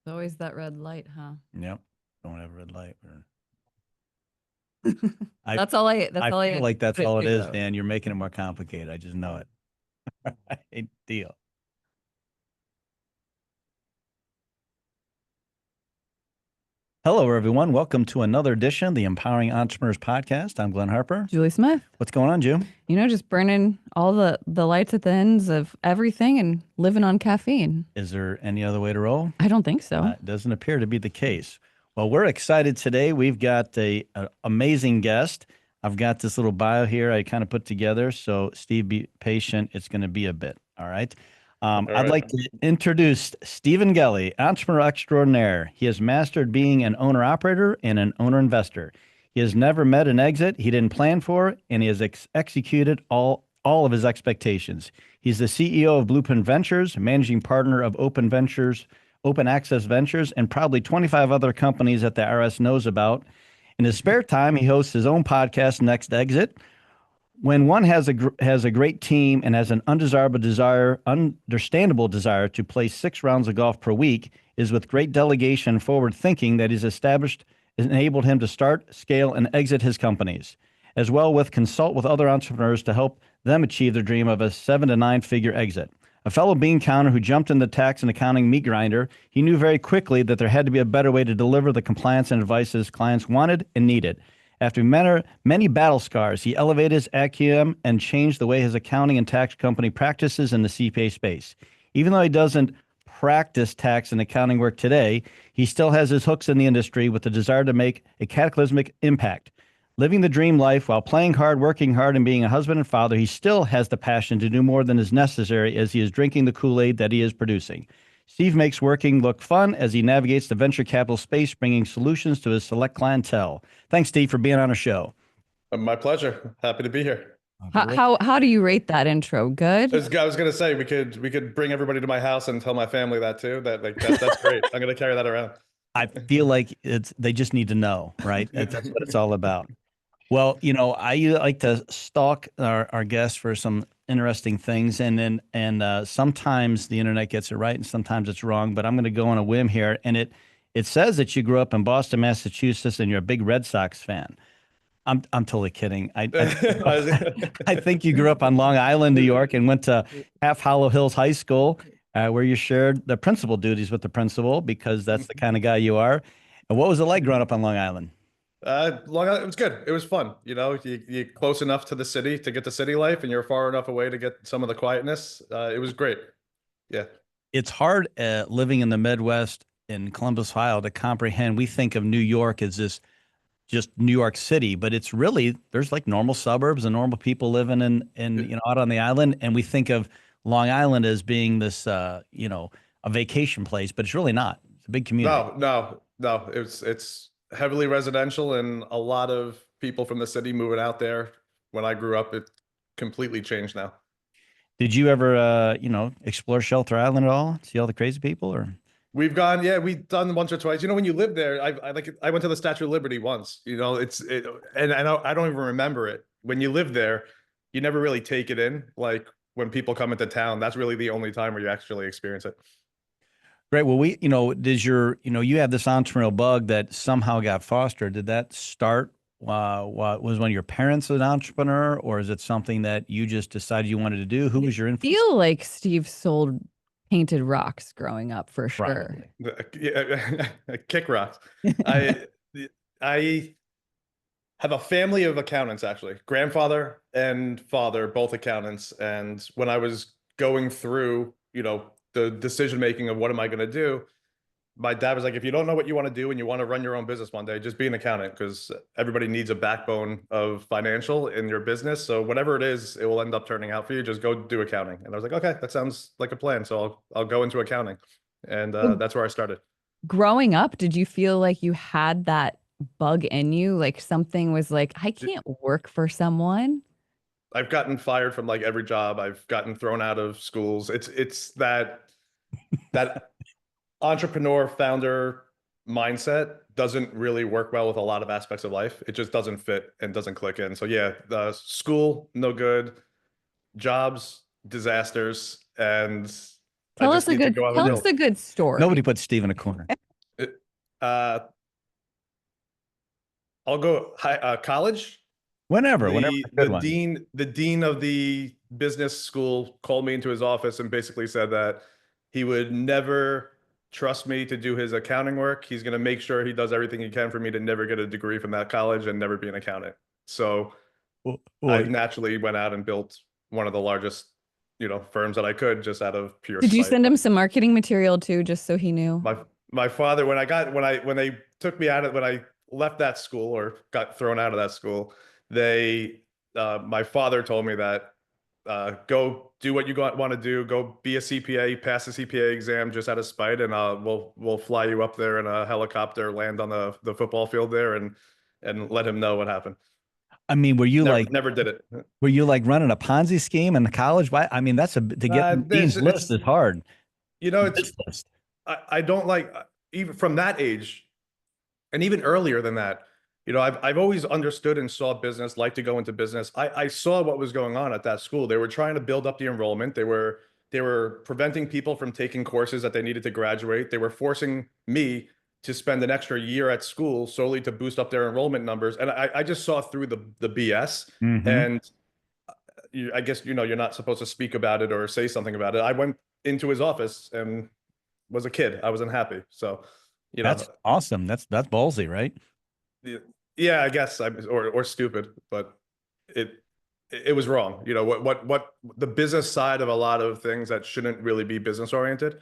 It's always that red light, huh? Yep. Don't have a red light. I That's I all feel I like that's put it all it to is, though. Dan. You're making it more complicated. I just know it. Right, deal. Hello, everyone. Welcome to another edition of the Empowering Entrepreneurs Podcast. I'm Glenn Harper. Julie Smith, What's going on, Jim? just burning all the lights at the ends of everything and living on caffeine. Is there any other way to roll? I don't think so. It doesn't appear to be the case. Well, we're excited today. We've got a amazing guest. I've got this little bio here I kind of put together. So, Steve, be patient. It's going to be a bit. All right. All I'd right. like to introduce Stephen Gelley, entrepreneur extraordinaire. He has mastered being an owner operator and an owner investor. He has never met an exit he didn't plan for, and he has executed all of his expectations. He's the CEO of Blueprint Ventures, managing partner of Open Access Ventures, and probably 25 other companies that the IRS knows about. In his spare time, he hosts his own podcast, Next Exit. When one has a great team and has an understandable desire to play 6 rounds of golf per week, is with great delegation and forward thinking that he's established enabled him to start, scale, and exit his companies, as well with consult with other entrepreneurs to help them achieve their dream of a 7 to 9 figure exit. A fellow bean counter who jumped in the tax and accounting meat grinder, he knew very quickly that there had to be a better way to deliver the compliance and advice his clients wanted and needed. After many battle scars, he elevated his acumen and changed the way his accounting and tax company practices in the CPA space. Even though he doesn't practice tax and accounting work today, he still has his hooks in the industry with the desire to make a cataclysmic impact. Living the dream life while playing hard, working hard, and being a husband and father, he still has the passion to do more than is necessary as he is drinking the Kool-Aid that he is producing. Steve makes working look fun as he navigates the venture capital space, bringing solutions to his select clientele. Thanks, Steve, for being on our show. My pleasure. Happy to be here. How do you rate that intro? I Good? was, I was gonna say we could bring everybody to my house and tell my family that too. That's great. I'm gonna carry that around. I feel like they just need to know, right? That's what it's all about. Well, I like to stalk our guests for some interesting things, and sometimes the internet gets it right, and sometimes it's wrong. But I'm going to go on a whim here, and it says that you grew up in Boston, Massachusetts, and you're a big Red Sox fan. I'm totally kidding. I think you grew up on Long Island, New York, and went to Half Hollow Hills High School, where you shared the principal duties with the principal because that's the kind of guy you are. And what was it like growing up on Long Island? Long Island, it was good. It was fun. You're close enough to the city to get the city life, and you're far enough away to get some of the quietness. It was great. Yeah. It's hard living in the Midwest in Columbus, Ohio, to comprehend. We think of New York as this just New York City, but it's really there's like normal suburbs and normal people living in out on the island, and we think of Long Island as being this a vacation place, but it's really not. It's a big community. No. It's heavily residential and a lot of people from the city moving out there. When I grew up, it completely changed now. Did you ever explore Shelter Island at all? See all the crazy people, or We've gone, yeah, we've done once or twice. When you live there, I went to the Statue of Liberty once. And I don't even remember it. When you live there, you never really take it in. Like when people come into town, that's really the only time where you actually experience it. great. Well, does you have this entrepreneurial bug that somehow got fostered. Did that start? Was one of your parents an entrepreneur, or is it something that you just decided you wanted to do? Who was your influence? Feel like Steve sold painted rocks growing up for sure. Probably. Yeah, kick rocks. I I have a family of accountants actually. Grandfather and father, both accountants. And when I was going through, the decision making of what am I going to do, my dad was like, if you don't know what you want to do and you want to run your own business one day, just be an accountant because everybody needs a backbone of financial in your business. So whatever it is, it will end up turning out for you. Just go do accounting. And I was like, okay, that sounds like a plan. So I'll go into accounting. And Well, that's where I started. growing up, did you feel like you had that bug in you? Like something was like, I can't work for someone? I've gotten fired from like every job. I've gotten thrown out of schools. It's that entrepreneur founder mindset doesn't really work well with a lot of aspects of life. It just doesn't fit and doesn't click in. So yeah, the school no good, jobs disasters, and I Tell just us a need to good go out tell on us the a good story. Nobody put Steve in a corner. hill. Uh, I'll go college. Whenever The a the good one. dean the dean of the business school called me into his office and basically said that he would never trust me to do his accounting work. He's going to make sure he does everything he can for me to never get a degree from that college and never be an accountant. So I Well, naturally went out and built one of the largest, firms that I could just out of pure Did you spite. send him some marketing material too, just so he knew? My father, when they took me out of when I left that school or got thrown out of that school, my father told me that go do what you want to do, go be a CPA, pass the CPA exam just out of spite, and we'll fly you up there in a helicopter, land on the football field there, and let him know what happened. I mean, Never did it. were you like running a Ponzi scheme in the college? Why? I mean, to get on the dean's list is hard. It's This list. I don't like even from that age and even earlier than that. I've always understood and saw business, like to go into business. I saw what was going on at that school. They were trying to build up the enrollment. They were preventing people from taking courses that they needed to graduate. They were forcing me to spend an extra year at school solely to boost up their enrollment numbers. And I just saw through the BS. Mm-hmm. And I guess, you're not supposed to speak about it or say something about it. I went into his office and was a kid. I wasn't happy. So, That's awesome. That's ballsy, right? yeah, I guess or stupid, but it was wrong. What the business side of a lot of things that shouldn't really be business oriented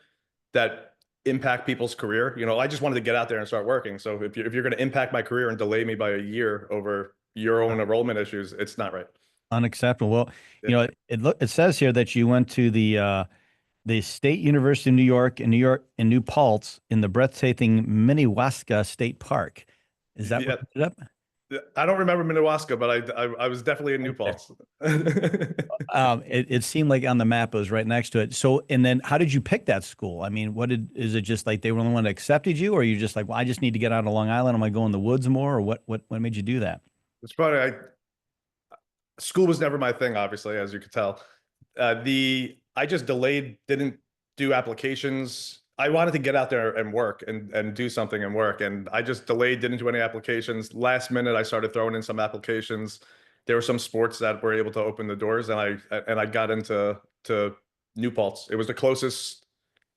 that impact people's career. I just wanted to get out there and start working. So if you're going to impact my career and delay me by a year over your own enrollment issues, it's not right. Unacceptable. Well, Yeah. it says here that you went to the State University of New York in New Paltz in the breathtaking Minnewaska State Park. Is that Yeah. what you ended up? I don't remember Minnewaska, but I was definitely in New Paltz. It seemed like on the map it was right next to it. So, and then how did you pick that school? I mean, is it just like they were the one that accepted you, or you just like, well, I just need to get out of Long Island. Am I going in the woods more, or what made you do that? It's funny. School was never my thing, obviously, as you could tell. I just delayed, didn't do applications. I wanted to get out there and work and do something and work. And I just delayed, didn't do any applications. Last minute, I started throwing in some applications. There were some sports that were able to open the doors, and I got into New Paltz. It was the closest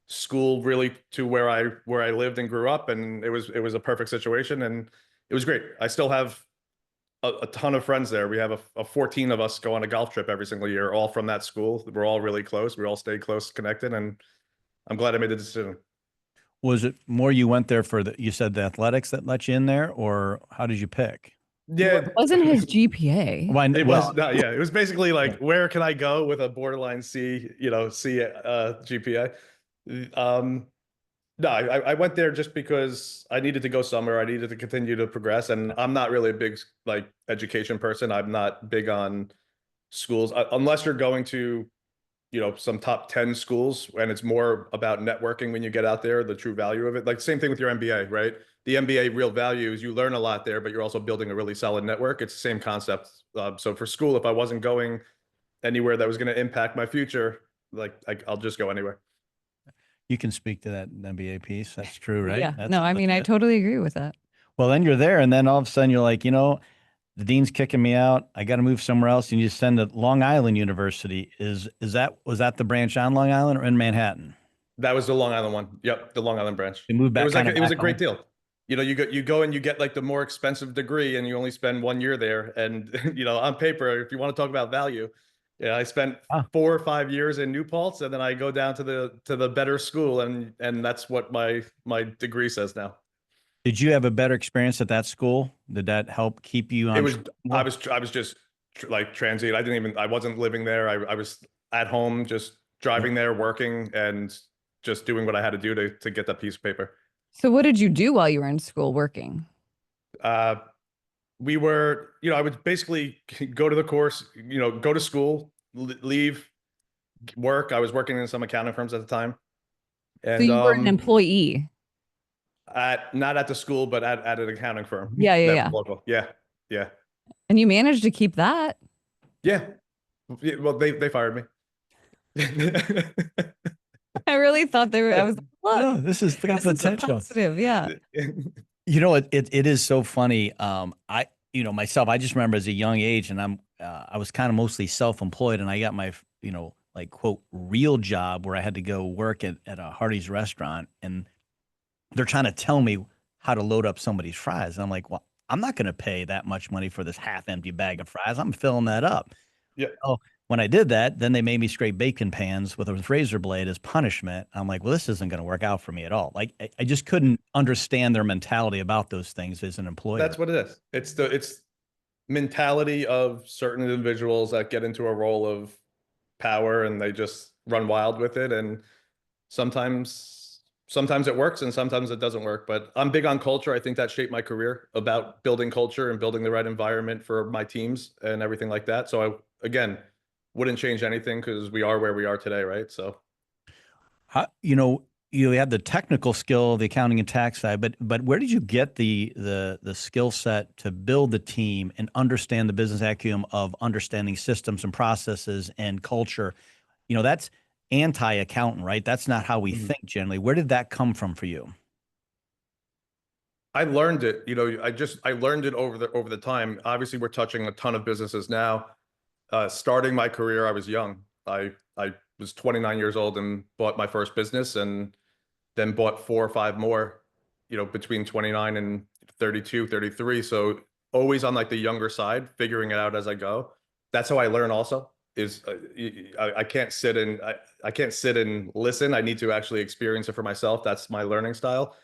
school really to where I lived and grew up, and it was a perfect situation, and it was great. I still have a ton of friends there. We have a 14 of us go on a golf trip every single year, all from that school. We're all really close. We all stay close, connected, and I'm glad I made the decision. Was it more you went there for you said the athletics that let you in there, or how did you pick? Well, Yeah, it wasn't his GPA. it Well, was not. Yeah, it was basically yeah. like, where can I go with a borderline C, C GPA? No, I went there just because I needed to go somewhere. I needed to continue to progress, and I'm not really a big like education person. I'm not big on schools unless you're going to, some top 10 schools, and it's more about networking when you get out there, the true value of it. Like same thing with your MBA, right? The MBA real value is you learn a lot there, but you're also building a really solid network. It's the same concept. So for school, if I wasn't going anywhere that was going to impact my future, like I'll just go anywhere. You can speak to that MBA piece. That's true, right? Yeah. No, I mean, I totally agree with that. Well, then you're there, and then all of a sudden you're like, the dean's kicking me out. I got to move somewhere else, and you send to Long Island University. Was that the branch on Long Island or in Manhattan? That was the Long Island one. Yep, the Long Island branch. You moved back. It was a great deal. You go and you get like the more expensive degree, and you only spend 1 year there. And on paper, if you want to talk about value, I spent 4 or 5 years in New Paltz, and then I go down to the better school, and that's what my degree says now. Did you have a better experience at that school? Did that help keep you on? I was just like transient. I wasn't living there. I was at home, just driving there, working, and just doing what I had to do to get that piece of paper. So what did you do while you were in school working? We were, I would basically go to the course, go to school, leave, work. I was working in some accounting firms at the time. And so you were an employee? Not at the school, but at an accounting firm. Yeah. Local. Yeah. And you managed to keep that? Yeah. Well, they fired me. I really really thought they were. I was like, look, No, this is got this is a potential. positive. Yeah. You know, it is so funny. Myself, I just remember as a young age, and I was kind of mostly self-employed, and I got my, like quote, real job where I had to go work at a Hardee's restaurant, and they're trying to tell me how to load up somebody's fries. I'm like, well, I'm not going to pay that much money for this half-empty bag of fries. I'm filling that up. Yeah. Oh, when I did that, then they made me scrape bacon pans with a razor blade as punishment. I'm like, well, this isn't going to work out for me at all. Like, I just couldn't understand their mentality about those things as an employer. That's what it is. It's mentality of certain individuals that get into a role of power and they just run wild with it. And sometimes it works and sometimes it doesn't work. But I'm big on culture. I think that shaped my career, about building culture and building the right environment for my teams and everything like that. So again, wouldn't change anything because we are where we are today, right? So, you had the technical skill, the accounting and tax side, but where did you get the skill set to build the team and understand the business acumen of understanding systems and processes and culture? That's anti-accountant, right? That's not how we think generally. Where did that come from for you? I learned it. I learned it over the time. Obviously, we're touching a ton of businesses now. Starting my career, I was young. I was 29 years old and bought my first business, and then bought 4 or 5 more, between 29 and 32, 33. So always on like the younger side, figuring it out as I go. That's how I learn also, is I can't sit and listen. I need to actually experience it for myself. That's my learning style.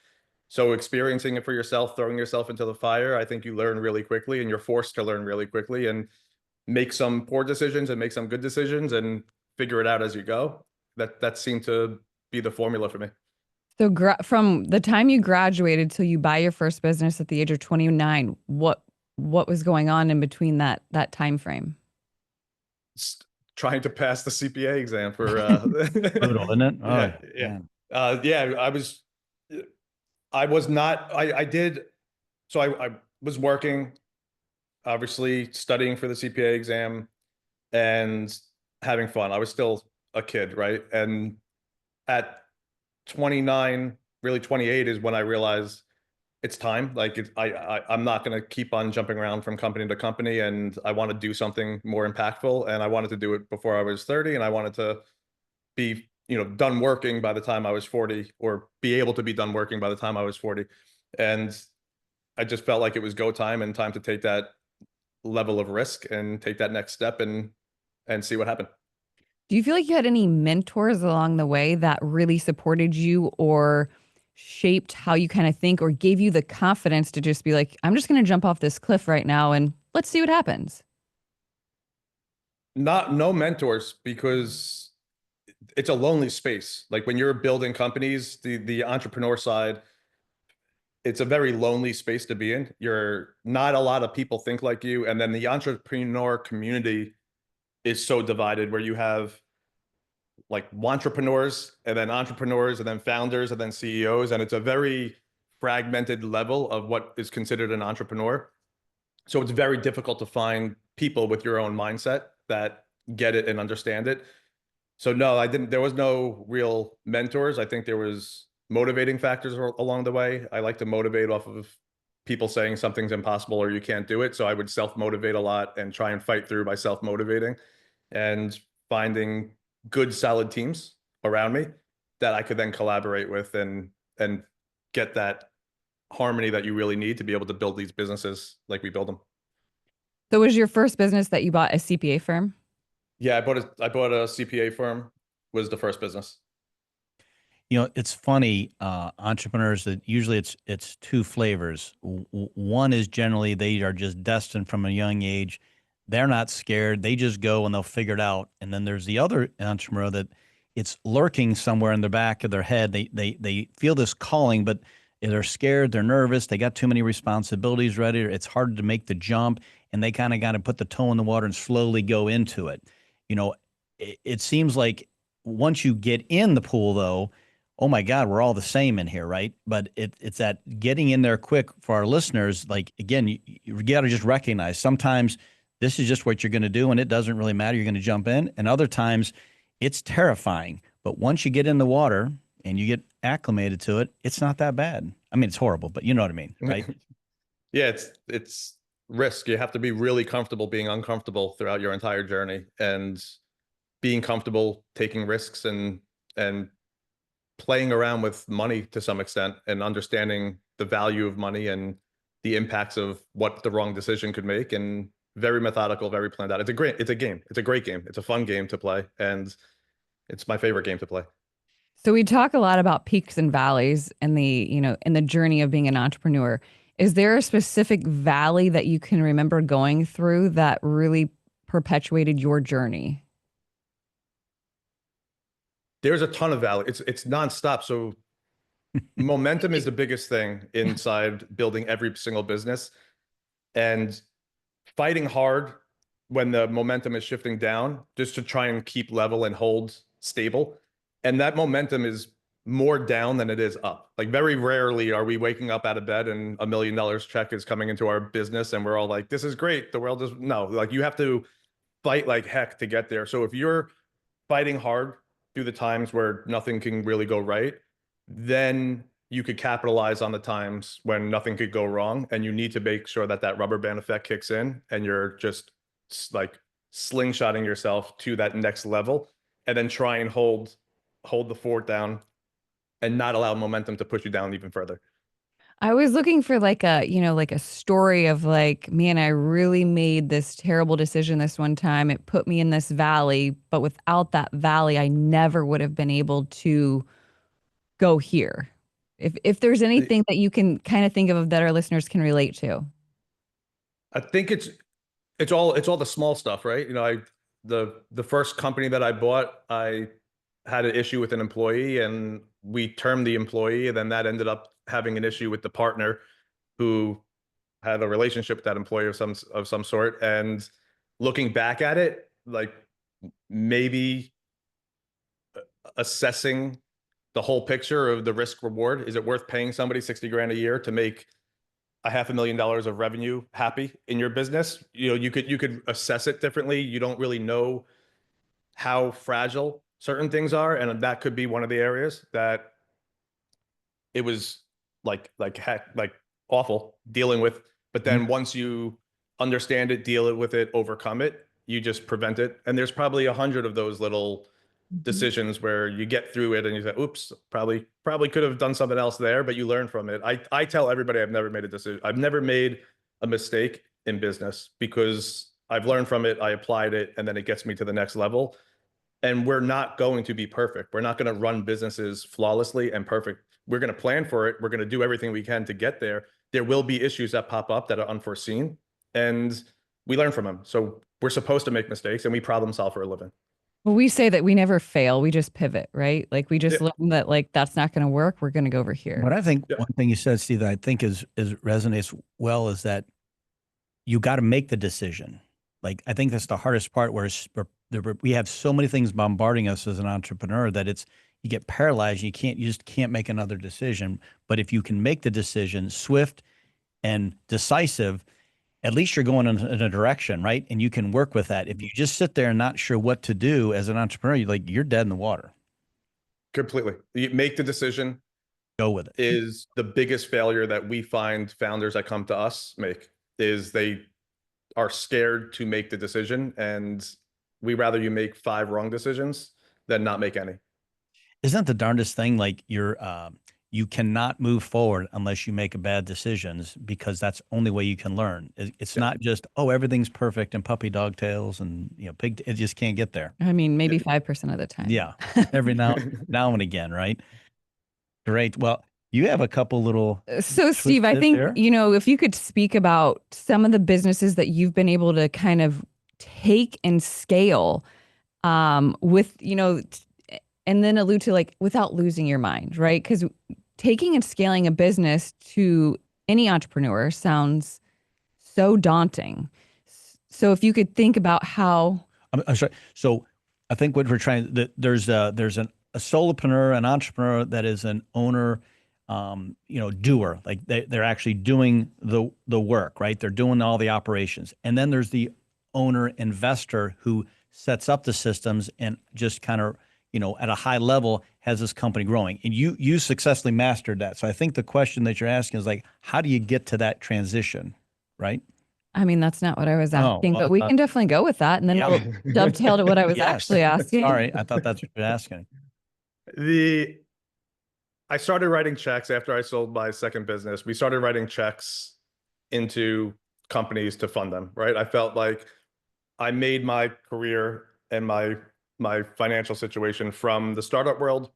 So experiencing it for yourself, throwing yourself into the fire, I think you learn really quickly and you're forced to learn really quickly and make some poor decisions and make some good decisions and figure it out as you go. That seemed to be the formula for me. So from the time you graduated till you buy your first business at the age of 29, what was going on in between that time frame? Trying to pass the CPA exam for Brutal, isn't it? Oh, yeah. man. I was not, I did. So I was working, obviously studying for the CPA exam and having fun. I was still a kid, right? And at 29, really 28 is when I realized it's time. Like I'm not going to keep on jumping around from company to company, and I want to do something more impactful. And I wanted to do it before I was 30, and I wanted to be, done working by the time I was 40, or be able to be done working by the time I was 40. And I just felt like it was go time and time to take that level of risk and take that next step and see what happened. Do you feel like you had any mentors along the way that really supported you or shaped how you kind of think or gave you the confidence to just be like, I'm just going to jump off this cliff right now and let's see what happens? No mentors, because it's a lonely space. Like when you're building companies, the entrepreneur side, it's a very lonely space to be in. You're not a lot of people think like you. And then the entrepreneur community is so divided, where you have like entrepreneurs and then founders and then CEOs. And it's a very fragmented level of what is considered an entrepreneur. So it's very difficult to find people with your own mindset that get it and understand it. So no, there was no real mentors. I think there was motivating factors along the way. I like to motivate off of people saying something's impossible or you can't do it. So I would self-motivate a lot and try and fight through by self-motivating and finding good, solid teams around me that I could then collaborate with and get that harmony that you really need to be able to build these businesses like we build them. So was your first business that you bought a CPA firm? Yeah, I bought a CPA firm, was the first business. It's funny, entrepreneurs, that usually it's 2 flavors. One is generally they are just destined from a young age. They're not scared. They just go and they'll figure it out. And then there's the other entrepreneur that it's lurking somewhere in the back of their head. They feel this calling, but they're scared. They're nervous. They got too many responsibilities ready. It's hard to make the jump, and they kind of got to put the toe in the water and slowly go into it. It seems like once you get in the pool, though, oh my God, we're all the same in here, right? But it's that getting in there quick for our listeners. Like, again, you got to just recognize sometimes this is just what you're going to do, and it doesn't really matter. You're going to jump in. And other times it's terrifying, But once you get in the water and you get acclimated to it, it's not that bad. I mean, it's horrible, but you know what I mean, right? Yeah, it's risk. You have to be really comfortable being uncomfortable throughout your entire journey, and being comfortable taking risks and playing around with money to some extent, and understanding the value of money and the impacts of what the wrong decision could make, and very methodical, very planned out. It's a game. It's a great game. It's a fun game to play, and it's my favorite game to play. So we talk a lot about peaks and valleys and in the journey of being an entrepreneur. Is there a specific valley that you can remember going through that really perpetuated your journey? There's a ton of value. It's nonstop. So momentum is the biggest thing inside building every single business, and fighting hard when the momentum is shifting down just to try and keep level and hold stable. And that momentum is more down than it is up. Like, very rarely are we waking up out of bed and $1 million check is coming into our business and we're all like, this is great. The world is no, like, you have to fight like heck to get there. So if you're fighting hard through the times where nothing can really go right, then you could capitalize on the times when nothing could go wrong. And you need to make sure that that rubber band effect kicks in and you're just like slingshotting yourself to that next level, and then try and hold the fort down and not allow momentum to push you down even further. I was looking for like a story of like, man, I really made this terrible decision this one time. It put me in this valley, but without that valley, I never would have been able to go here. If there's anything that you can kind of think of that our listeners can relate to. I think it's all the small stuff, right? The first company that I bought, I had an issue with an employee and we termed the employee, and then that ended up having an issue with the partner who had a relationship with that employee of some sort. And looking back at it, like, maybe assessing the whole picture of the risk reward. Is it worth paying somebody 60 grand a year to make a $500,000 of revenue happy in your business? You could assess it differently. You don't really know how fragile certain things are, and that could be one of the areas that it was like heck, like awful dealing with. But then once you understand it, deal with it, overcome it, you just prevent it. And there's probably 100 of those little decisions where you get through it and you say, oops, probably could have done something else there, but you learn from it. I tell everybody I've never made a decision. I've never made a mistake in business because I've learned from it. I applied it, and then it gets me to the next level. And we're not going to be perfect. We're not going to run businesses flawlessly and perfect. We're going to plan for it. We're going to do everything we can to get there. There will be issues that pop up that are unforeseen, and we learn from them. So we're supposed to make mistakes, and we problem solve for a living. Well, we say that we never fail. We just pivot, right? Like we just Yeah. learn that like that's not going to work. We're going to go over here. But I think Yeah. one thing you said, Steve, that I think is resonates well is that you got to make the decision. Like, I think that's the hardest part, where we have so many things bombarding us as an entrepreneur that you get paralyzed. You just can't make another decision. But if you can make the decision swift and decisive, at least you're going in a direction, right? And you can work with that. If you just sit there and not sure what to do as an entrepreneur, you're dead in the water. Completely. You make the decision. Go with it. Is the biggest failure that we find founders that come to us make, is they are scared to make the decision, and we rather you make 5 wrong decisions than not make any. Isn't that the darndest thing? Like, you cannot move forward unless you make bad decisions, because that's the only way you can learn. It's Yeah. not just, oh, everything's perfect and puppy dog tails and it just can't get there. I mean, maybe 5% of the time. Yeah, every now and again, right? Great. Well, you have a couple little. So, Steve, I think, there. if you could speak about some of the businesses that you've been able to kind of take and scale with, and then allude to like without losing your mind, right? Because taking and scaling a business to any entrepreneur sounds so daunting. So if you could think about how. I'm sorry. So I think what we're trying, there's a solopreneur, an entrepreneur that is an owner, doer. Like they're actually doing the work, right? They're doing all the operations. And then there's the owner investor who sets up the systems and just kind of at a high level has this company growing, and you successfully mastered that. So I think the question that you're asking is like, how do you get to that transition, right? I mean, that's not what I was Oh, asking, well, but we can definitely go with that. And then we'll dovetail to what I was yes. actually asking. Sorry, I thought that's what you're asking. I started writing checks after I sold my second business. We started writing checks into companies to fund them, right? I felt like I made my career and my financial situation from the startup world.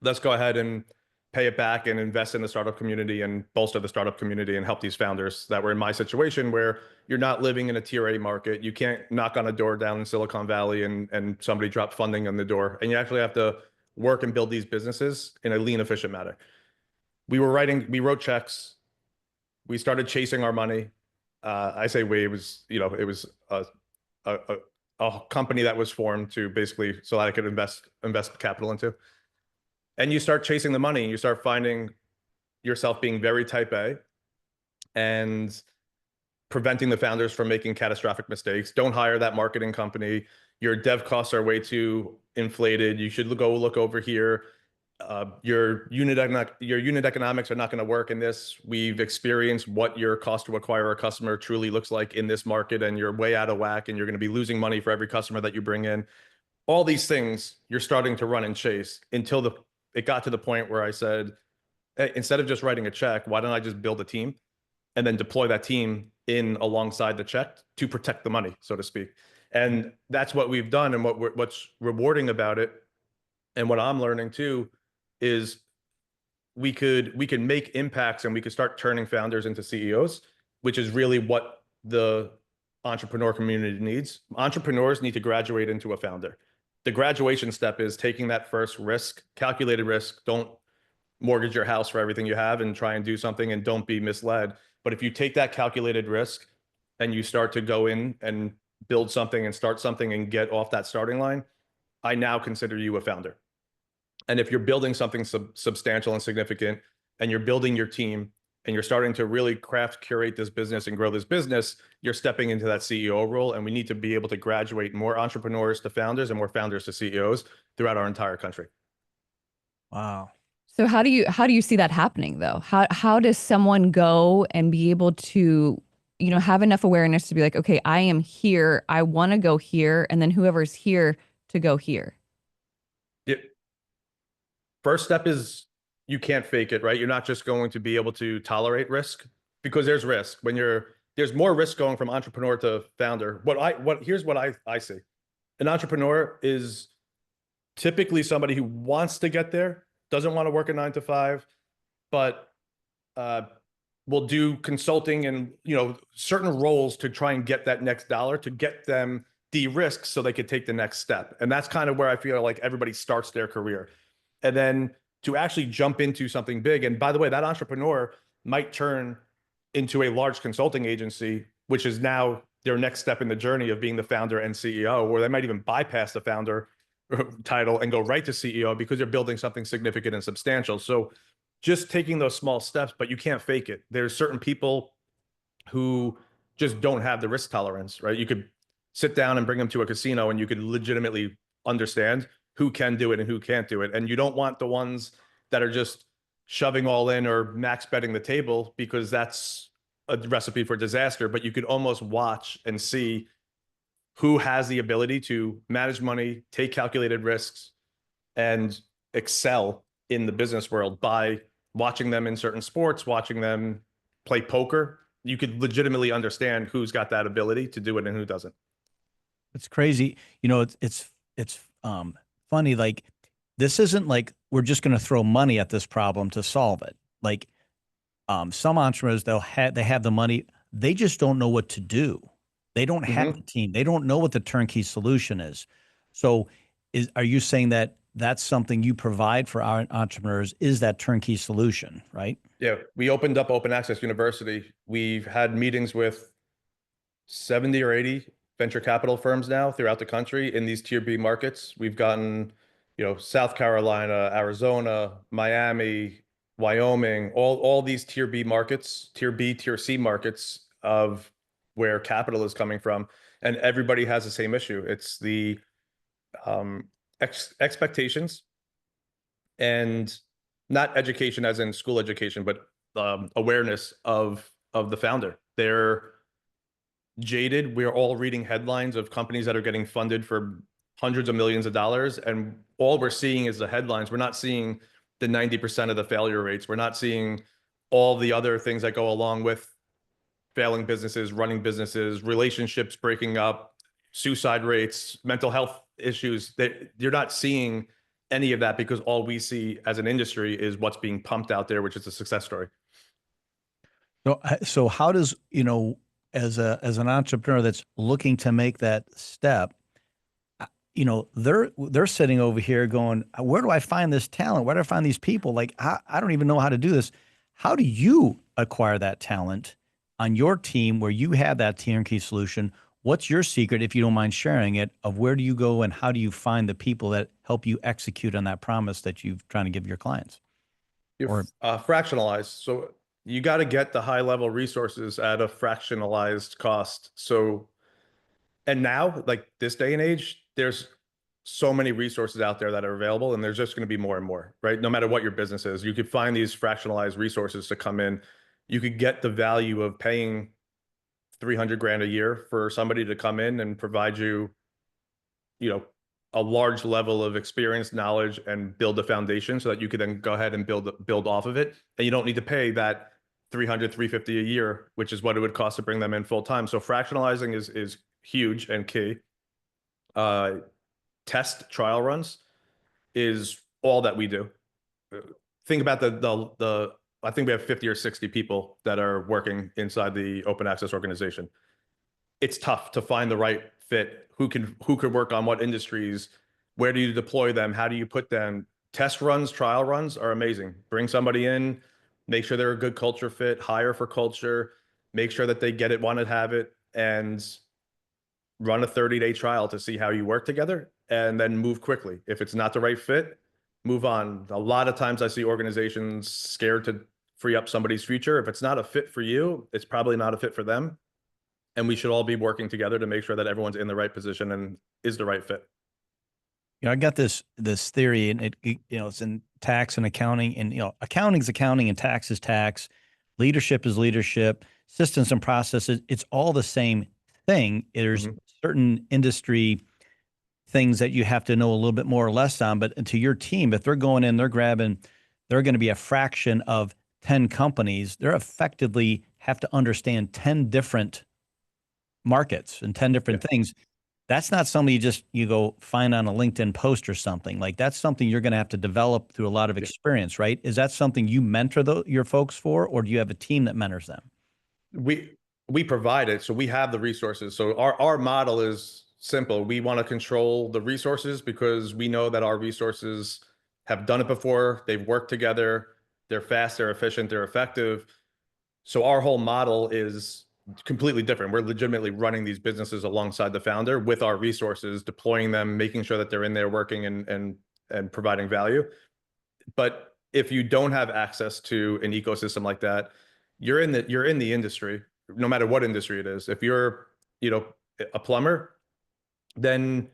Let's go ahead and pay it back and invest in the startup community and bolster the startup community and help these founders that were in my situation, where you're not living in a tier A market. You can't knock on a door down in Silicon Valley and somebody drop funding on the door. And you actually have to work and build these businesses in a lean, efficient manner. We wrote checks. We started chasing our money. I say we, it was a, a, a company that was formed to basically so that I could invest capital into. And you start chasing the money, and you start finding yourself being very type A and preventing the founders from making catastrophic mistakes. Don't hire that marketing company. Your dev costs are way too inflated. You should go look over here. Your unit economics are not going to work in this. We've experienced what your cost to acquire a customer truly looks like in this market, and you're way out of whack, and you're going to be losing money for every customer that you bring in. All these things you're starting to run and chase until it got to the point where I said, hey, instead of just writing a check, why don't I just build a team and then deploy that team in alongside the check to protect the money, so to speak. And that's what we've done. And what's rewarding about it, and what I'm learning too, is we could make impacts, and we could start turning founders into CEOs, which is really what the entrepreneur community needs. Entrepreneurs need to graduate into a founder. The graduation step is taking that first risk, calculated risk. Don't mortgage your house for everything you have and try and do something, and don't be misled. But if you take that calculated risk and you start to go in and build something and start something and get off that starting line, I now consider you a founder. And if you're building something substantial and significant, and you're building your team, and you're starting to really curate this business and grow this business, you're stepping into that CEO role. And we need to be able to graduate more entrepreneurs to founders and more founders to CEOs throughout our entire country. Wow. So how do you see that happening though? How does someone go and be able to, have enough awareness to be like, okay, I am here, I want to go here, and then whoever's here to go here? First step is you can't fake it, right? You're not just going to be able to tolerate risk, because there's risk. There's more risk going from entrepreneur to founder. Here's what I see. An entrepreneur is typically somebody who wants to get there, doesn't want to work a 9 to 5, but will do consulting and certain roles to try and get that next dollar, to get them de-risked so they could take the next step. And that's kind of where I feel like everybody starts their career. And then to actually jump into something big. And by the way, that entrepreneur might turn into a large consulting agency, which is now their next step in the journey of being the founder and CEO, or they might even bypass the founder title and go right to CEO because they're building something significant and substantial. So just taking those small steps, but you can't fake it. There's certain people who just don't have the risk tolerance, right? You could sit down and bring them to a casino, and you could legitimately understand who can do it and who can't do it. And you don't want the ones that are just shoving all in or max betting the table, because that's a recipe for disaster. But you could almost watch and see who has the ability to manage money, take calculated risks, and excel in the business world by watching them in certain sports, watching them play poker. You could legitimately understand who's got that ability to do it and who doesn't. It's crazy. It's funny. Like, this isn't like we're just going to throw money at this problem to solve it. Like, some entrepreneurs, they have the money, they just don't know what to do. They don't have the team. They don't know what the turnkey solution is. So, are you saying that that's something you provide for our entrepreneurs, is that turnkey solution, right? Yeah, we opened up Open Access University. We've had meetings with 70 or 80 venture capital firms now throughout the country in these tier B markets. We've gotten, South Carolina, Arizona, Miami, Wyoming, all these tier B markets, tier B, tier C markets of where capital is coming from. And everybody has the same issue. It's expectations, and not education as in school education, but awareness of the founder. They're jaded. We're all reading headlines of companies that are getting funded for hundreds of millions of dollars, and all we're seeing is the headlines. We're not seeing the 90% of the failure rates. We're not seeing all the other things that go along with failing businesses, running businesses, relationships breaking up, suicide rates, mental health issues. That you're not seeing any of that, because all we see as an industry is what's being pumped out there, which is a success story. So how does, as an entrepreneur that's looking to make that step, they're sitting over here going, where do I find this talent? Where do I find these people? Like, I don't even know how to do this. How do you acquire that talent on your team where you have that turnkey solution? What's your secret, if you don't mind sharing it, of where do you go and how do you find the people that help you execute on that promise that you've trying to give your clients? You're fractionalized. So you got to get the high level resources at a fractionalized cost. So, and now, like this day and age, there's so many resources out there that are available, and there's just going to be more and more, right? No matter what your business is, you could find these fractionalized resources to come in. You could get the value of paying 300 grand a year for somebody to come in and provide you, a large level of experience, knowledge, and build a foundation so that you could then go ahead and build off of it. And you don't need to pay that 300, 350 a year, which is what it would cost to bring them in full time. So fractionalizing is huge and key. Test trial runs is all that we do. Think about the I think we have 50 or 60 people that are working inside the open access organization. It's tough to find the right fit. Who could work on what industries? Where do you deploy them? How do you put them? Test runs, trial runs are amazing. Bring somebody in, make sure they're a good culture fit, hire for culture, make sure that they get it, want to have it, and run a 30-day trial to see how you work together, and then move quickly. If it's not the right fit, move on. A lot of times I see organizations scared to free up somebody's future. If it's not a fit for you, it's probably not a fit for them. And we should all be working together to make sure that everyone's in the right position and is the right fit. I got this theory, and it's in tax and accounting, and accounting is accounting and tax is tax, leadership is leadership, systems and processes. It's all the same thing. There's certain industry things that you have to know a little bit more or less on, but to your team, if they're going in, they're going to be a fraction of 10 companies. They're effectively have to understand 10 different markets and 10 different things. That's not something you go find on a LinkedIn post or something. Like, that's something you're going to have to develop through a lot of experience, right? Is that something you mentor your folks for, or do you have a team that mentors them? We provide it. So we have the resources. So our model is simple. We want to control the resources because we know that our resources have done it before. They've worked together. They're fast, they're efficient, they're effective. So our whole model is completely different. We're legitimately running these businesses alongside the founder with our resources, deploying them, making sure that they're in there working and providing value. But if you don't have access to an ecosystem like that, you're in the industry, no matter what industry it is. If you're, a plumber, then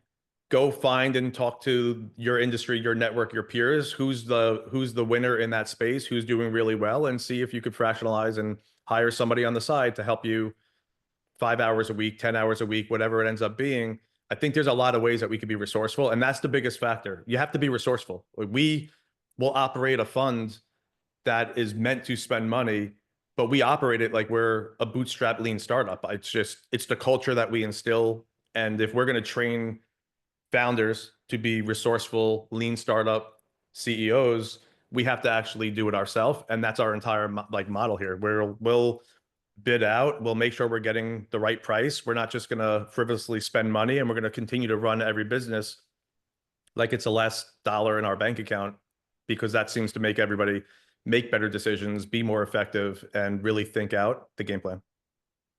go find and talk to your industry, your network, your peers, who's the winner in that space, who's doing really well, and see if you could fractionalize and hire somebody on the side to help you 5 hours a week, 10 hours a week, whatever it ends up being. I think there's a lot of ways that we could be resourceful, and that's the biggest factor. You have to be resourceful. We will operate a fund that is meant to spend money, but we operate it like we're a bootstrap lean startup. It's the culture that we instill. And if we're going to train founders to be resourceful, lean startup CEOs, we have to actually do it ourselves. And that's our entire model here, where we'll bid out, we'll make sure we're getting the right price. We're not just going to frivolously spend money, and we're going to continue to run every business like it's the last dollar in our bank account, because that seems to make everybody make better decisions, be more effective, and really think out the game plan.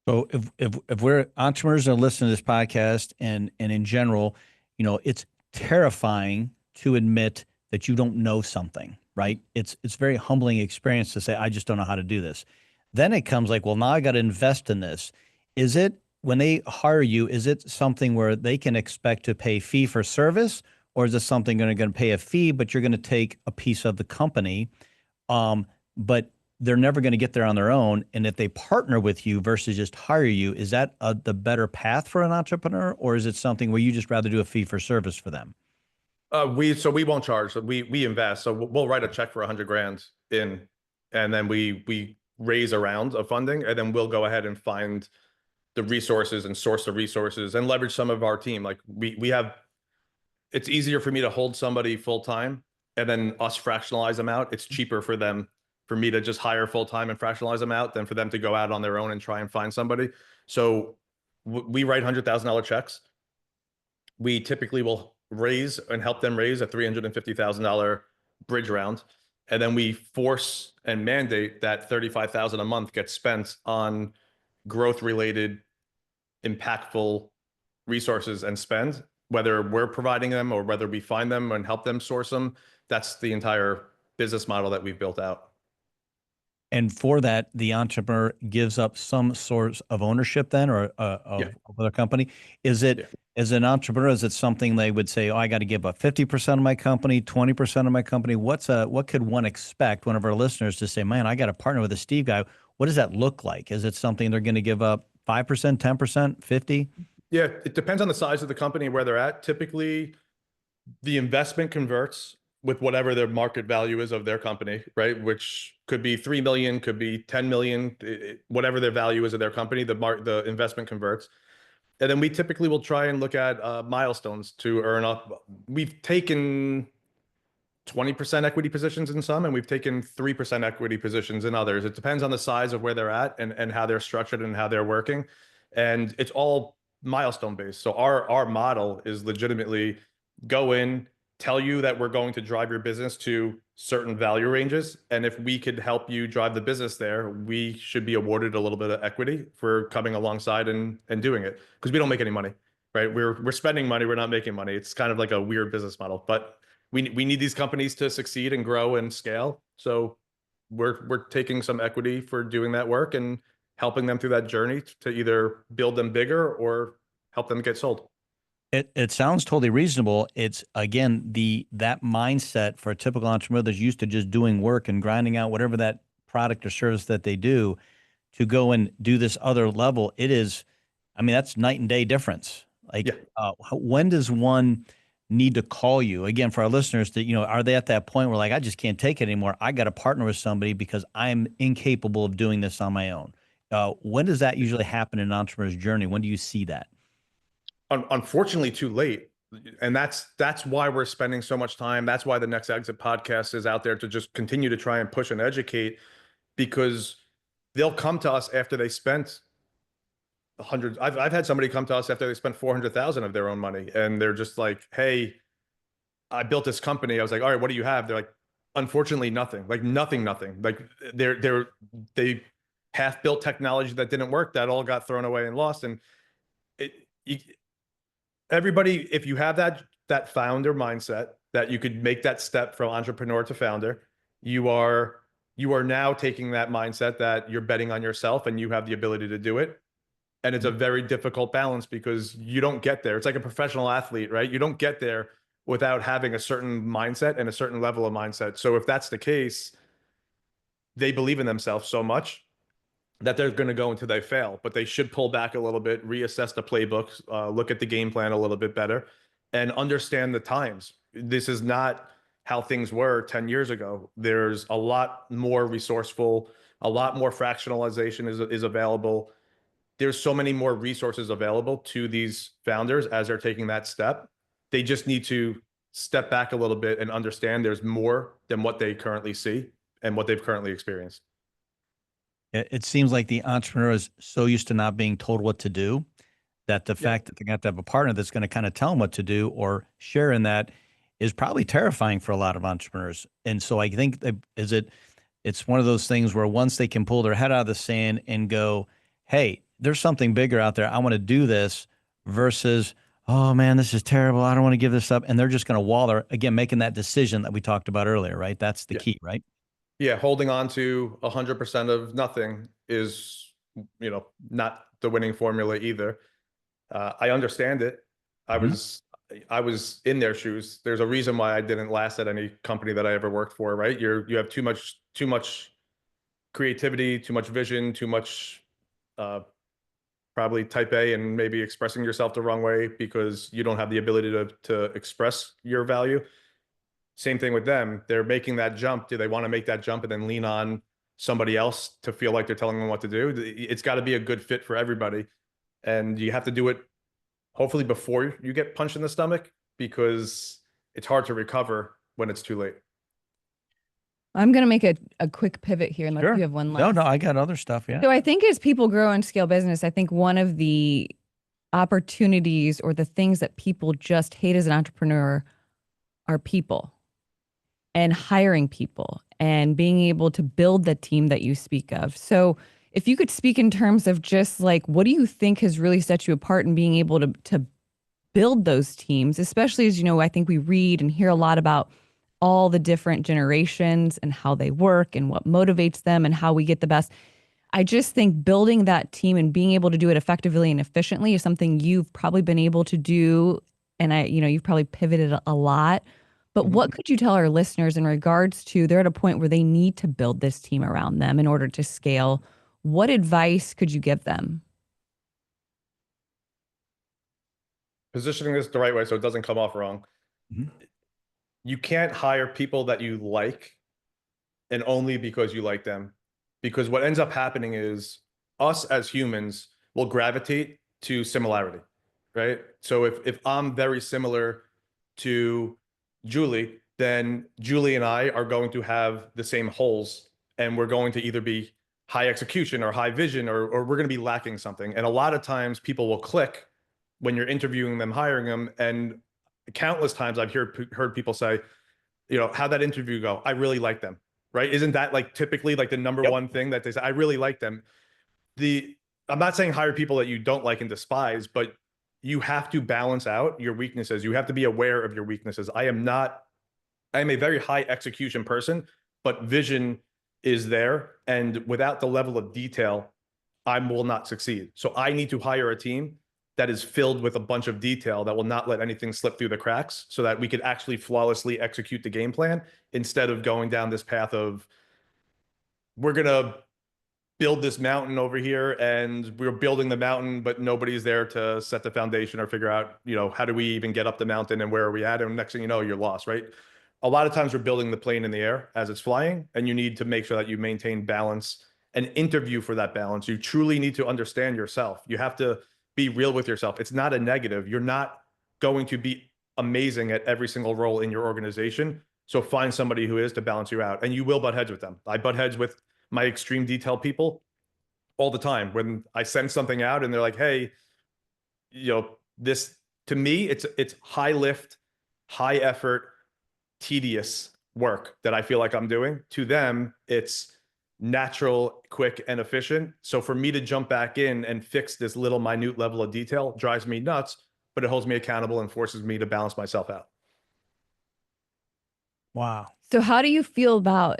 So if we're entrepreneurs that listen to this podcast, and in general, it's terrifying to admit that you don't know something, right? It's very humbling experience to say, I just don't know how to do this. Then it comes like, well, now I got to invest in this. Is it, when they hire you, is it something where they can expect to pay fee for service, or is this something going to pay a fee, but you're going to take a piece of the company? But they're never going to get there on their own. And if they partner with you versus just hire you, is that the better path for an entrepreneur, or is it something where you just rather do a fee for service for them? We won't charge. So we invest. So we'll write a check for 100 grand in, and then we raise a round of funding, and then we'll go ahead and find the resources and source the resources and leverage some of our team. Like we have, it's easier for me to hold somebody full time and then us fractionalize them out. It's cheaper for them, for me to just hire full time and fractionalize them out than for them to go out on their own and try and find somebody. So we write $100,000 checks. We typically will raise and help them raise a $350,000 bridge round. And then we force and mandate that $35,000 a month gets spent on growth related, impactful resources and spend, whether we're providing them or whether we find them and help them source them. That's the entire business model that we've built out. And for that, the entrepreneur gives up some sort of ownership then, or of their company. Is it, as an entrepreneur, is it something they would say, oh, I got to give up 50% of my company, 20% of my company? What could one expect, one of our listeners, to say, man, I got to partner with a Steve guy? What does that look like? Is it something they're going to give up 5%, 10%, 50? Yeah, it depends on the size of the company and where they're at. Typically, the investment converts with whatever their market value is of their company, right? Which could be 3 million, could be 10 million, whatever their value is of their company, the investment converts. And then we typically will try and look at milestones to earn up. We've taken 20% equity positions in some, and we've taken 3% equity positions in others. It depends on the size of where they're at and how they're structured and how they're working. And it's all milestone based. So our model is legitimately go in, tell you that we're going to drive your business to certain value ranges. And if we could help you drive the business there, we should be awarded a little bit of equity for coming alongside and doing it. Because we don't make any money, right? We're spending money, we're not making money. It's kind of like a weird business model. But we need these companies to succeed and grow and scale. So we're taking some equity for doing that work and helping them through that journey to either build them bigger or help them get sold. It sounds totally reasonable. It's, again, that mindset for a typical entrepreneur that's used to just doing work and grinding out whatever that product or service that they do, to go and do this other level. It is, I mean, that's night and day difference. Like, when does one need to call you? Again, for our listeners, that, are they at that point where, like, I just can't take it anymore, I got to partner with somebody because I'm incapable of doing this on my own? When does that usually happen in an entrepreneur's journey? When do you see that? Unfortunately, too late. And that's why we're spending so much time. That's why the Next Exit podcast is out there, to just continue to try and push and educate, because they'll come to us after they spent hundreds. I've had somebody come to us after they spent 400,000 of their own money, and they're just like, hey, I built this company. I was like, all right, what do you have? They're like, unfortunately, nothing. Like nothing. Like they half built technology that didn't work, that all got thrown away and lost. And everybody, if you have that founder mindset, that you could make that step from entrepreneur to founder, you are now taking that mindset that you're betting on yourself and you have the ability to do it. And it's a very difficult balance, because you don't get there. It's like a professional athlete, right? You don't get there without having a certain mindset and a certain level of mindset. So if that's the case, they believe in themselves so much that they're going to go until they fail, but they should pull back a little bit, reassess the playbook, look at the game plan a little bit better, and understand the times. This is not how things were 10 years ago. There's a lot more resourceful, a lot more fractionalization is available. There's so many more resources available to these founders as they're taking that step. They just need to step back a little bit and understand there's more than what they currently see and what they've currently experienced. It seems like the entrepreneur is so used to not being told what to do, that the fact that they got to have a partner that's going to kind of tell them what to do or share in that is probably terrifying for a lot of entrepreneurs. And so I think that it's one of those things where once they can pull their head out of the sand and go, hey, there's something bigger out there, I want to do this, versus, oh man, this is terrible, I don't want to give this up. And they're just going to waller, again, making that decision that we talked about earlier, right? That's the key, right? Yeah, holding on to 100% of nothing is, not the winning formula either. I understand it. I was in their shoes. There's a reason why I didn't last at any company that I ever worked for, right? You have too much creativity, too much vision, too much uh, probably type A, and maybe expressing yourself the wrong way because you don't have the ability to express your value. Same thing with them. They're making that jump. Do they want to make that jump and then lean on somebody else to feel like they're telling them what to do? It's got to be a good fit for everybody. And you have to do it hopefully before you get punched in the stomach, because it's hard to recover when it's too late. I'm going to make a quick pivot here unless Sure. you have one No, last. no, I got other stuff. Yeah. So I think as people grow and scale business, I think one of the opportunities or the things that people just hate as an entrepreneur are people and hiring people and being able to build the team that you speak of. So if you could speak in terms of just like, what do you think has really set you apart in being able to build those teams, especially as, you know, I think we read and hear a lot about all the different generations and how they work and what motivates them and how we get the best. I just think building that team and being able to do it effectively and efficiently is something you've probably been able to do. And you've probably pivoted a lot. But what could you tell our listeners in regards to they're at a point where they need to build this team around them in order to scale? What advice could you give them? Positioning this the right way so it doesn't come off wrong. Mhm. You can't hire people that you like and only because you like them. Because what ends up happening is us as humans will gravitate to similarity, right? So if I'm very similar to Julie, then Julie and I are going to have the same holes, and we're going to either be high execution or high vision, or we're going to be lacking something. And a lot of times people will click when you're interviewing them, hiring them. And countless times I've heard people say, you know, how'd that interview go? I really like them, right? Isn't that like typically like the number one thing that they say? I really like them. I'm not saying hire people that you don't like and despise, but you have to balance out your weaknesses. You have to be aware of your weaknesses. I am a very high execution person, but vision is there. And without the level of detail, I will not succeed. So I need to hire a team that is filled with a bunch of detail that will not let anything slip through the cracks, so that we could actually flawlessly execute the game plan, instead of going down this path of, we're going to build this mountain over here and we're building the mountain, but nobody's there to set the foundation or figure out, you know, how do we even get up the mountain and where are we at? And next thing you know, you're lost, right? A lot of times we're building the plane in the air as it's flying, and you need to make sure that you maintain balance and interview for that balance. You truly need to understand yourself. You have to be real with yourself. It's not a negative. You're not going to be amazing at every single role in your organization. So find somebody who is, to balance you out, and you will butt heads with them. I butt heads with my extreme detail people all the time. When I send something out and they're like, hey, you know, this, to me, it's high lift, high effort, tedious work that I feel like I'm doing. To them, it's natural, quick, and efficient. So for me to jump back in and fix this little minute level of detail drives me nuts, but it holds me accountable and forces me to balance myself out. Wow. So how do you feel about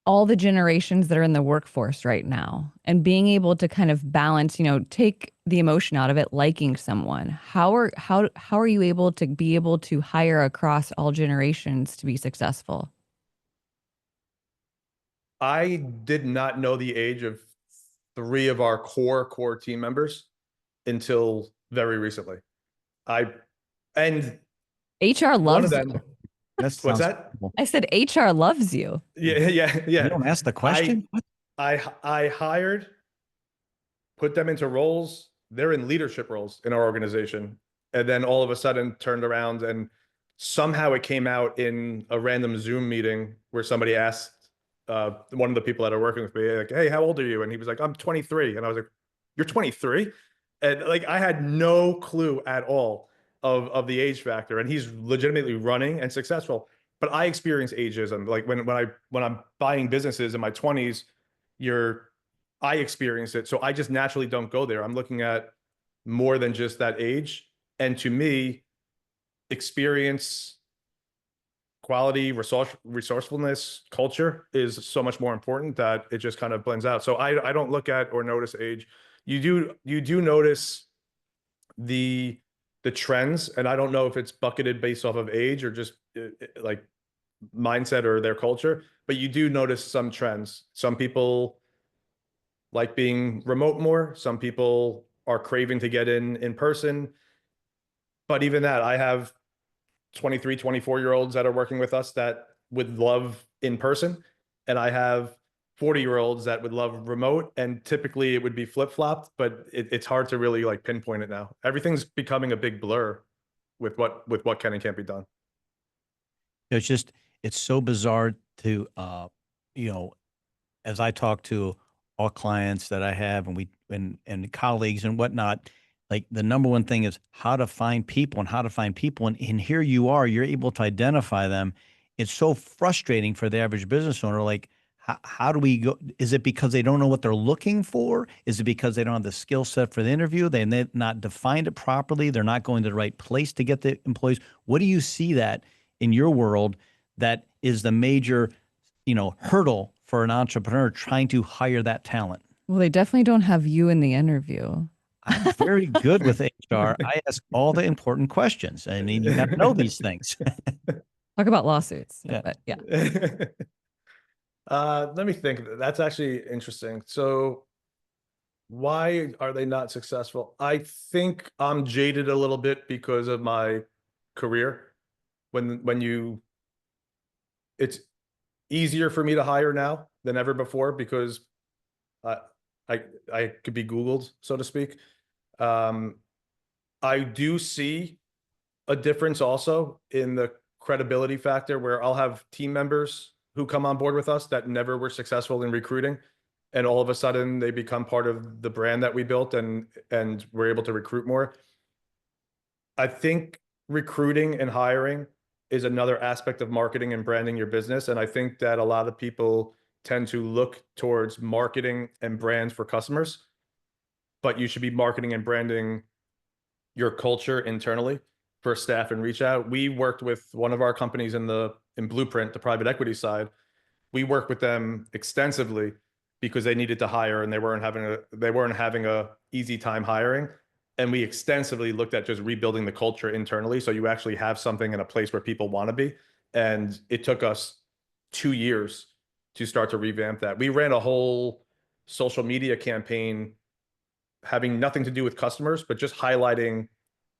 all the generations that are in the workforce right now and being able to kind of balance, take the emotion out of it, liking someone? How are you able to hire across all generations to be successful? I did not know the age of 3 of our core team members until very recently. And HR one of loves them, you. what's Sounds that? cool. I said HR loves you. Yeah. You don't ask the question? What? I hired, put them into roles. They're in leadership roles in our organization. And then all of a sudden turned around, and somehow it came out in a random Zoom meeting where somebody asked one of the people that are working with me, like, hey, how old are you? And he was like, I'm 23. And I was like, you're 23? And like, I had no clue at all of the age factor. And he's legitimately running and successful. But I experience ageism. Like when I'm buying businesses in my 20s, I experience it. So I just naturally don't go there. I'm looking at more than just that age. And to me, experience, quality, resourcefulness, culture is so much more important that it just kind of blends out. So I don't look at or notice age. You do notice the the trends, and I don't know if it's bucketed based off of age or just like mindset or their culture, but you do notice some trends. Some people like being remote more. Some people are craving to get in person. But even that, I have 23, 24-year-olds that are working with us that would love in person. And I have 40-year-olds that would love remote. And typically it would be flip-flopped, but it's hard to really like pinpoint it now. Everything's becoming a big blur with what can and can't be done. It's just, it's so bizarre to, you know, as I talk to all clients that I have and and colleagues and whatnot, like the number one thing is how to find people and how to find people. And here you are, you're able to identify them. It's so frustrating for the average business owner. Like, how do we go? Is it because they don't know what they're looking for? Is it because they don't have the skill set for the interview? They've not defined it properly. They're not going to the right place to get the employees. What do you see that in your world that is the major, hurdle for an entrepreneur trying to hire that talent? Well, they definitely don't have you in the interview. I'm very good with HR. I ask all the important questions. I mean, you got to know these things. Talk about lawsuits. Yeah. But yeah. Let me think. That's actually interesting. So why are they not successful? I think I'm jaded a little bit because of my career. It's easier for me to hire now than ever before because I I could be Googled, so to speak. I do see a difference also in the credibility factor where I'll have team members who come on board with us that never were successful in recruiting, and all of a sudden they become part of the brand that we built, and we're able to recruit more. I think recruiting and hiring is another aspect of marketing and branding your business, and I think that a lot of people tend to look towards marketing and brands for customers, but you should be marketing and branding your culture internally for staff and reach out. We worked with one of our companies in Blueprint, the private equity side. We worked with them extensively because they needed to hire and they weren't having a easy time hiring. And we extensively looked at just rebuilding the culture internally. So you actually have something in a place where people want to be. And it took us 2 years to start to revamp that. We ran a whole social media campaign having nothing to do with customers, but just highlighting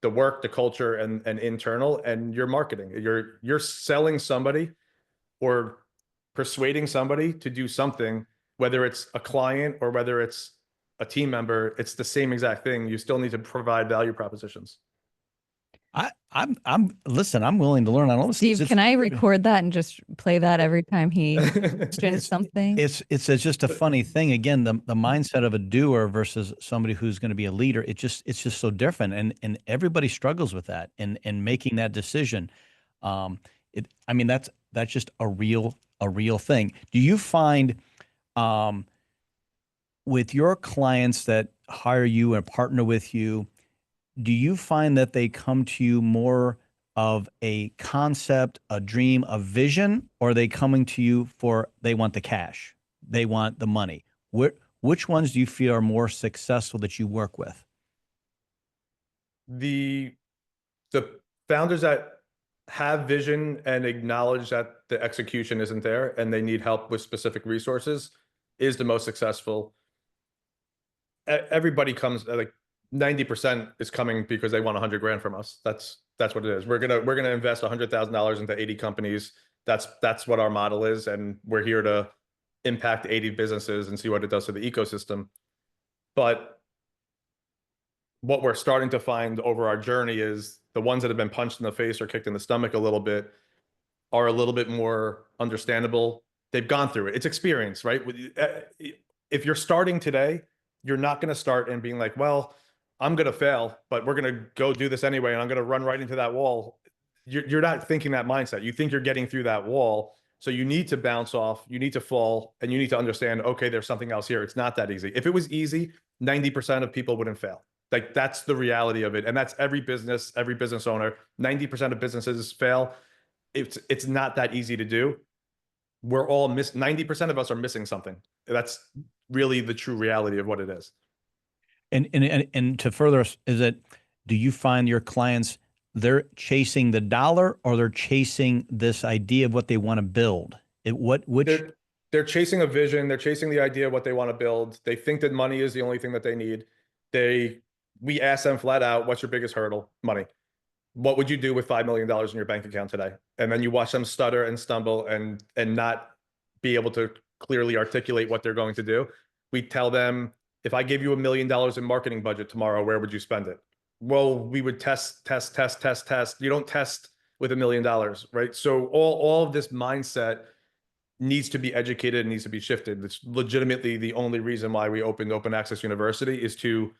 the work, the culture, and internal, and your marketing. You're selling somebody or persuading somebody to do something, whether it's a client or whether it's a team member, it's the same exact thing. You still need to provide value propositions. Listen, I'm willing to learn on all this. Steve, can I record that and just play that every time he mentions something? It's just a funny thing. Again, the mindset of a doer versus somebody who's going to be a leader. It's just so different, and everybody struggles with that and making that decision. I mean, that's just a real thing. Do you find with your clients that hire you and partner with you, do you find that they come to you more of a concept, a dream, a vision, or are they coming to you for they want the cash, they want the money? Which ones do you feel are more successful that you work with? The founders that have vision and acknowledge that the execution isn't there and they need help with specific resources is the most successful. Everybody comes, like 90% is coming because they want 100 grand from us. That's what it is. We're gonna invest $100,000 into 80 companies. That's what our model is, and we're here to impact 80 businesses and see what it does to the ecosystem. But what we're starting to find over our journey is the ones that have been punched in the face or kicked in the stomach a little bit are a little bit more understandable. They've gone through it. It's experience, right? If you're starting today, you're not going to start and being like, well, I'm going to fail, but we're going to go do this anyway, and I'm going to run right into that wall. You're not thinking that mindset. You think you're getting through that wall. So you need to bounce off, you need to fall, and you need to understand, okay, there's something else here. It's not that easy. If it was easy, 90% of people wouldn't fail. Like, that's the reality of it. And that's every business owner. 90% of businesses fail. It's not that easy to do. We're all 90% of us are missing something. That's really the true reality of what it is. And to further, is it do you find your clients, they're chasing the dollar or they're chasing this idea of what they want to build? Which? They're chasing a vision. They're chasing the idea of what they want to build. They think that money is the only thing that they need. We ask them flat out, what's your biggest hurdle? Money. What would you do with $5 million in your bank account today? And then you watch them stutter and stumble and not be able to clearly articulate what they're going to do. We tell them, if I give you $1 million in marketing budget tomorrow, where would you spend it? Well, we would test. You don't test with $1 million, right? So all of this mindset needs to be educated and needs to be shifted. It's legitimately the only reason why we opened Open Access University, is to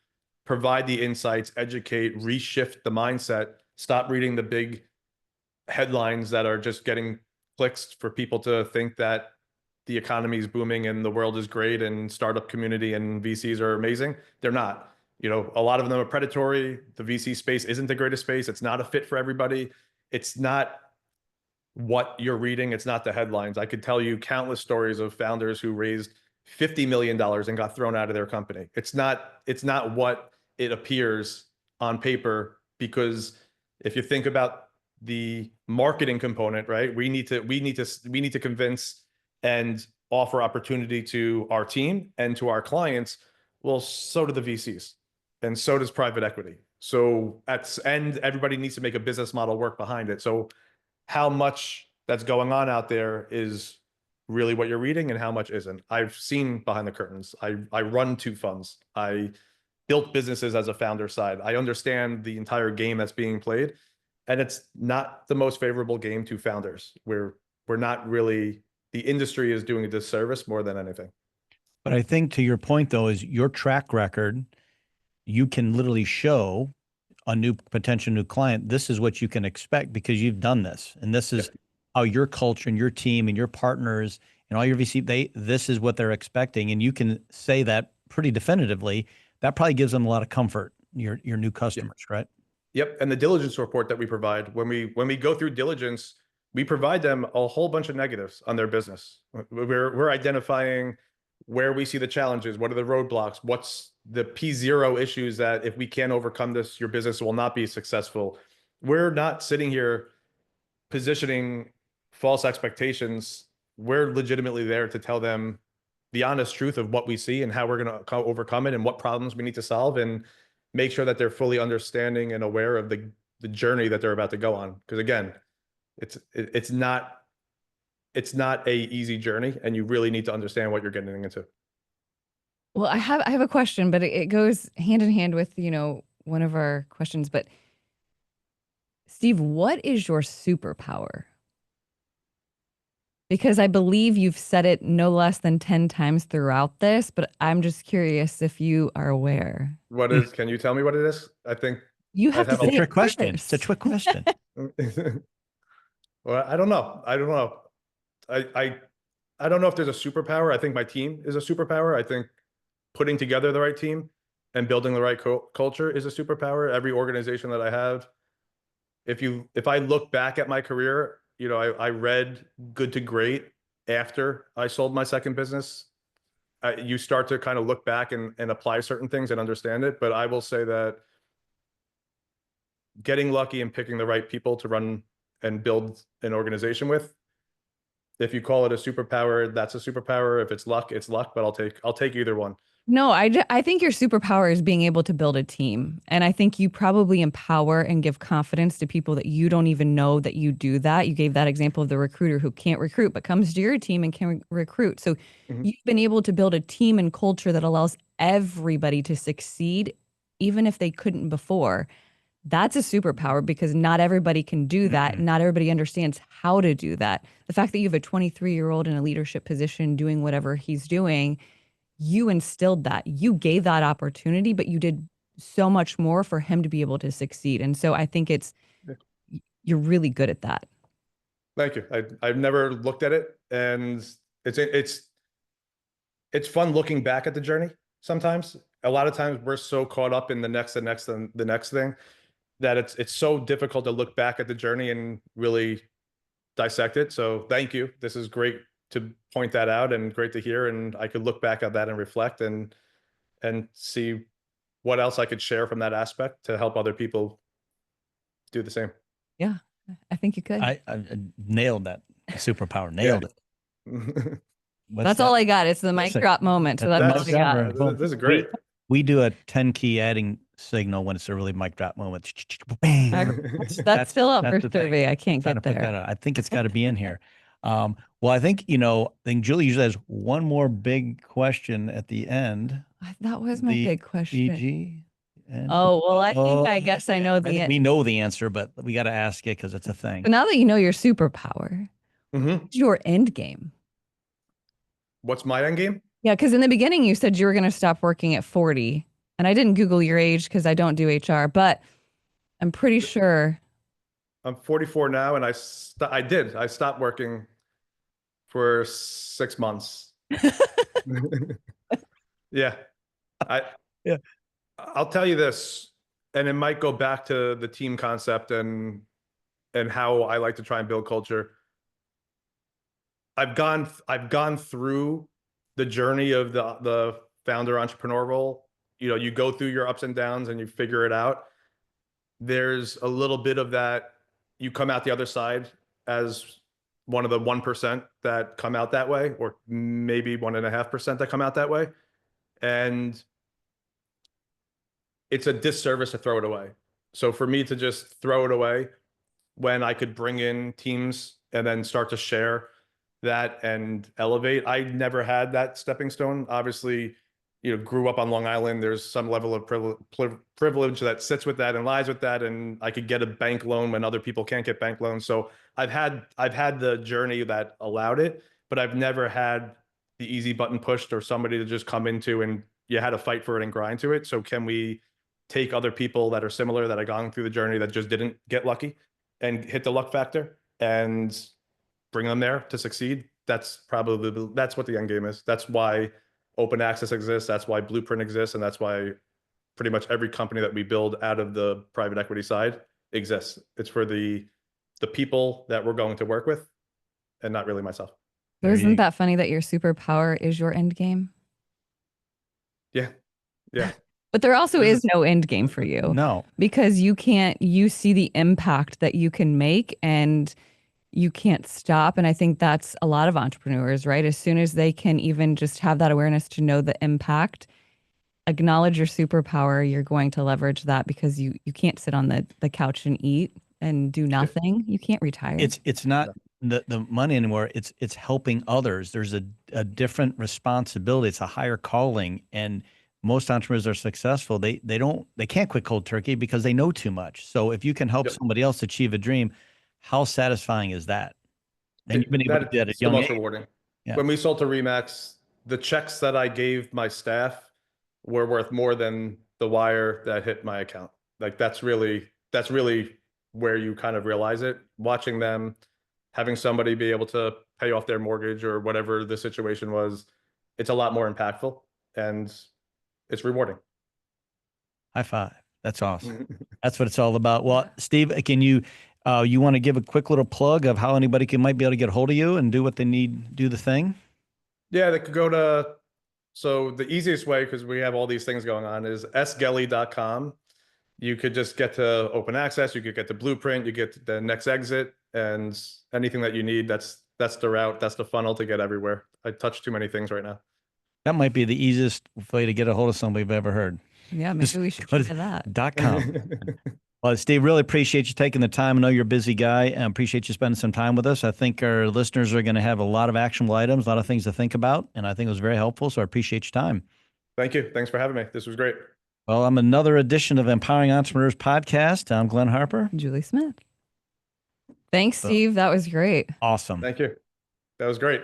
provide the insights, educate, reshift the mindset, stop reading the big headlines that are just getting clicks for people to think that the economy is booming and the world is great and startup community and VCs are amazing. They're not. You know, a lot of them are predatory. The VC space isn't the greatest space. It's not a fit for everybody. It's not what you're reading. It's not the headlines. I could tell you countless stories of founders who raised $50 million and got thrown out of their company. It's not what it appears on paper, because if you think about the marketing component, right? We need to convince and offer opportunity to our team and to our clients. Well, so do the VCs, and so does private equity. So and everybody needs to make a business model work behind it. So how much that's going on out there is really what you're reading and how much isn't. I've seen behind the curtains. I run 2 funds. I built businesses as a founder side. I understand the entire game that's being played, and it's not the most favorable game to founders. We're not really, the industry is doing a disservice more than anything. But I think to your point though, is your track record, you can literally show a potential new client, this is what you can expect because you've done this. And this is how your culture and your team and your partners and all your VC, this is what they're expecting. And you can say that pretty definitively. That probably gives them a lot of comfort, your new customers, right? Yep. And the diligence report that we provide, when we go through diligence, we provide them a whole bunch of negatives on their business. We're identifying where we see the challenges, what are the roadblocks, what's the P0 issues that if we can't overcome this, your business will not be successful. We're not sitting here positioning false expectations. We're legitimately there to tell them the honest truth of what we see and how we're going to overcome it and what problems we need to solve, and make sure that they're fully understanding and aware of the journey that they're about to go on. Because again, it's not a easy journey, and you really need to understand what you're getting into. Well, I have a question, but it goes hand in hand with, one of our questions. But Steve, what is your superpower? Because I believe you've said it no less than 10 times throughout this, but I'm just curious if you are aware. Can you tell me what it is? I think You have to say It's a trick it question. first. It's a trick question. Well, I don't know. I don't know if there's a superpower. I think my team is a superpower. I think putting together the right team and building the right culture is a superpower. Every organization that I have, if I look back at my career, I read Good to Great after I sold my second business. You start to kind of look back and apply certain things and understand it. But I will say that getting lucky and picking the right people to run and build an organization with, if you call it a superpower, that's a superpower. If it's luck, it's luck, but I'll take either one. No, I think your superpower is being able to build a team. And I think you probably empower and give confidence to people that you don't even know that you do that. You gave that example of the recruiter who can't recruit, but comes to your team and can recruit. So you've been able to build a team and culture that allows everybody to succeed, even if they couldn't before. That's a superpower, because not everybody can do that. Not everybody understands how to do that. The fact that you have a 23-year-old in a leadership position doing whatever he's doing, you instilled that. You gave that opportunity, but you did so much more for him to be able to succeed. And so I think you're really good at that. Thank you. I've never looked at it, and it's fun looking back at the journey. Sometimes, a lot of times, we're so caught up in the next thing that it's so difficult to look back at the journey and really dissect it. So thank you. This is great to point that out and great to hear. And I could look back at that and reflect and see what else I could share from that aspect to help other people do the same. Yeah, I think you could. I nailed that superpower. Nailed it. That's all I got. It's the mic drop moment. So that's all I got. This is great. We do a 10 key adding signal when it's a really mic drop moment. Bang. That's still up for survey. I can't get there. I think it's got to be in here. Well, I think, I think Julie usually has one more big question at the end. That was my big question. EG. Oh, well, I guess I know the answer. We know the answer, but we got to ask it because it's a thing. But now that you know your superpower, what's your end game? What's my end game? Yeah, because in the beginning you said you were going to stop working at 40. And I didn't Google your age because I don't do HR, but I'm pretty sure. I'm 44 now, and I stopped working for 6 months. Yeah. I'll tell you this, and it might go back to the team concept and how I like to try and build culture. I've gone through the journey of the founder entrepreneur role. You go through your ups and downs and you figure it out. There's a little bit of that. You come out the other side as one of the 1% that come out that way, or maybe 1.5% that come out that way. And it's a disservice to throw it away. So for me to just throw it away when I could bring in teams and then start to share that and elevate. I never had that stepping stone. Obviously, grew up on Long Island. There's some level of privilege that sits with that and lies with that. And I could get a bank loan when other people can't get bank loans. So I've had the journey that allowed it, but I've never had the easy button pushed or somebody to just come into and you had to fight for it and grind to it. So can we take other people that are similar, that have gone through the journey, that just didn't get lucky and hit the luck factor and bring them there to succeed? That's what the end game is. That's why open access exists. That's why Blueprint exists. And that's why pretty much every company that we build out of the private equity side exists. It's for the people that we're going to work with and not really myself. Isn't that funny that your superpower is your end game? Yeah. Yeah. But there also is no end game for you. No. Because you see the impact that you can make and you can't stop. And I think that's a lot of entrepreneurs, right? As soon as they can even just have that awareness to know the impact, acknowledge your superpower, you're going to leverage that because you can't sit on the couch and eat and do nothing. You can't retire. It's not the money anymore. It's helping others. There's a different responsibility. It's a higher calling. And most entrepreneurs are successful. They can't quit cold turkey because they know too much. So if you can help somebody else achieve a dream, how satisfying is that? And you've been able to do that at young age. It's the most rewarding. Yeah. When we sold to Remax, the checks that I gave my staff were worth more than the wire that hit my account. Like that's really where you kind of realize it. Watching them, having somebody be able to pay off their mortgage or whatever the situation was, it's a lot more impactful and it's rewarding. High five. That's awesome. That's what it's all about. Well, Steve, can you want to give a quick little plug of how anybody might be able to get a hold of you and do what they need, do the thing? Yeah, they could go to, so the easiest way, because we have all these things going on, is sgelley.com. You could just get to open access. You could get to Blueprint. You get the next exit and anything that you need. That's the route. That's the funnel to get everywhere. I touch too many things right now. That might be the easiest way to get a hold of somebody I've ever heard. Yeah, maybe we should try that. .com. Well, Steve, really appreciate you taking the time. I know you're a busy guy. I appreciate you spending some time with us. I think our listeners are going to have a lot of actionable items, a lot of things to think about, and I think it was very helpful, so I appreciate your time. Thank you. Thanks for having me. This was great. Well, I'm another edition of Empowering Entrepreneurs Podcast. I'm Glenn Harper. Julie Smith. Thanks, Steve. That was great. Awesome. Thank you. That was great.